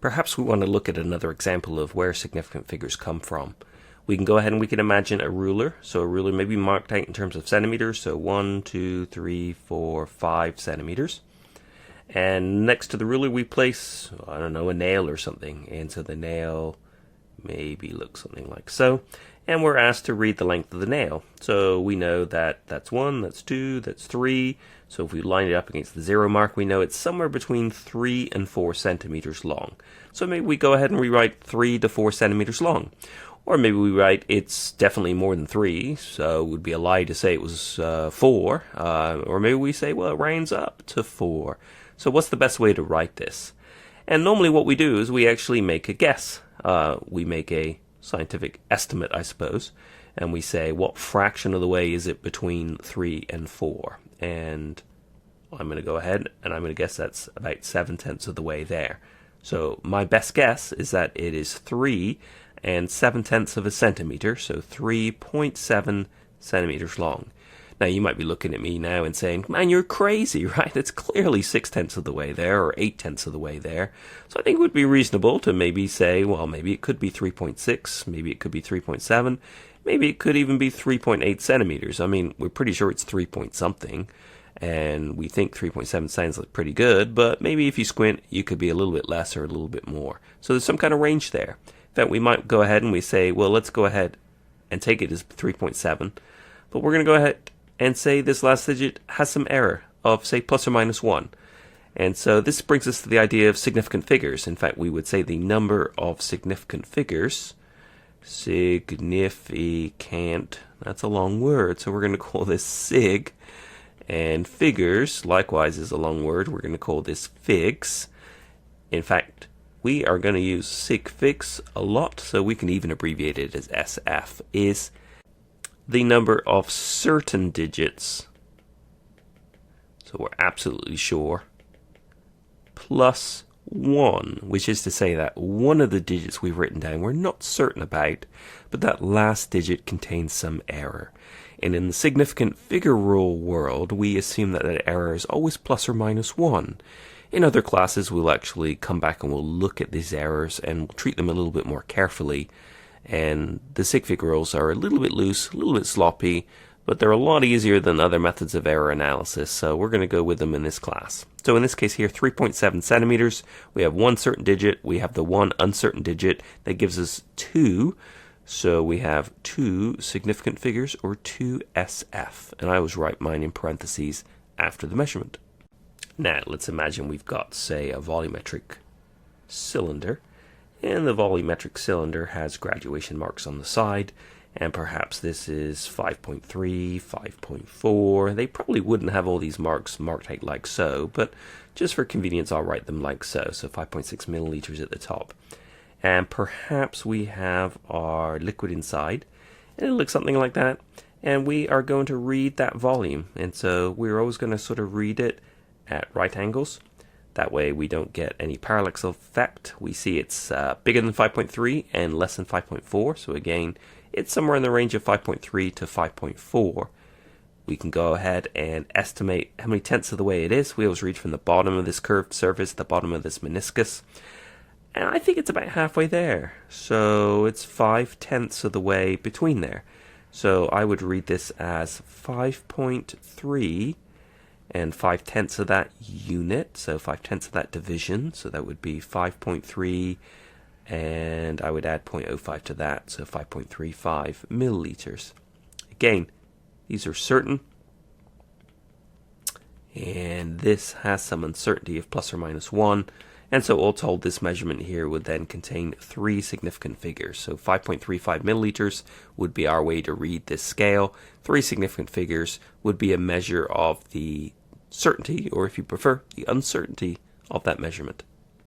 Perhaps we want to look at another example of where significant figures come from. We can go ahead and we can imagine a ruler. So a ruler may be marked out in terms of centimeters. So 1, 2, 3, 4, 5 centimeters. And next to the ruler we place, I don't know, a nail or something. And so the nail maybe looks something like so. And we're asked to read the length of the nail. So we know that that's 1, that's 2, that's 3. So if we line it up against the 0 mark, we know it's somewhere between 3 and 4 centimeters long. So maybe we go ahead and rewrite 3 to 4 centimeters long. Or maybe we write it's definitely more than 3, so it would be a lie to say it was 4. Or maybe we say, well, it rounds up to 4. So what's the best way to write this? And normally what we do is we actually make a guess. We make a scientific estimate, I suppose, and we say what fraction of the way is it between 3 and 4. And I'm going to go ahead and I'm going to guess that's about 7/10 of the way there. So my best guess is that it is 3 and 7/10 of a centimeter, so 3.7 centimeters long. Now you might be looking at me now and saying, man, you're crazy, right? It's clearly 6/10 of the way there, or 8/10 of the way there. So I think it would be reasonable to maybe say, well, maybe it could be 3.6, maybe it could be 3.7, maybe it could even be 3.8 centimeters. I mean, we're pretty sure it's 3 point something, and we think 3.7 sounds like pretty good, but maybe if you squint, you could be a little bit less or a little bit more. So there's some kind of range there. In fact, we might go ahead and we say, well, let's go ahead and take it as 3.7, but we're going to go ahead and say this last digit has some error of, say, plus or minus 1. And so this brings us to the idea of significant figures. In fact, we would say the number of significant figures, significant, that's a long word, so we're going to call this sig, and figures, likewise, is a long word, we're going to call this figs. In fact, we are going to use sig figs a lot, so we can even abbreviate it as SF, is the number of certain digits, so we're absolutely sure, plus 1, which is to say that one of the digits we've written down we're not certain about, but that last digit contains some error. And in the significant figure rule world, we assume that that error is always plus or minus 1. In other classes, we'll actually come back and we'll look at these errors and we'll treat them a little bit more carefully. And the sig fig rules are a little bit loose, a little bit sloppy, but they're a lot easier than other methods of error analysis, so we're going to go with them in this class. So in this case here, 3.7 centimeters, we have one certain digit, we have the one uncertain digit, that gives us 2, so we have 2 significant figures, or 2 SF, and I always write mine in parentheses after the measurement. Now let's imagine we've got, say, a volumetric cylinder, and the volumetric cylinder has graduation marks on the side, and perhaps this is 5.3, 5.4. They probably wouldn't have all these marks marked out like so, but just for convenience I'll write them like so, so 5.6 milliliters at the top. And perhaps we have our liquid inside, and it looks something like that, and we are going to read that volume, and so we're always going to sort of read it at right angles. That way we don't get any parallax effect. We see it's bigger than 5.3 and less than 5.4. So again, it's somewhere in the range of 5.3 to 5.4. We can go ahead and estimate how many tenths of the way it is. We always read from the bottom of this curved surface, the bottom of this meniscus. And I think it's about halfway there. So it's 5/10 of the way between there. So I would read this as 5.3 and 5/10 of that unit, so 5/10 of that division, so that would be 5.3, and I would add 0.05 to that, so 5.35 milliliters. Again, these are certain, and this has some uncertainty of plus or minus 1, and so all told, this measurement here would then contain 3 significant figures. So 5.35 milliliters would be our way to read this scale. 3 significant figures would be a measure of the certainty, or if you prefer, the uncertainty of that measurement.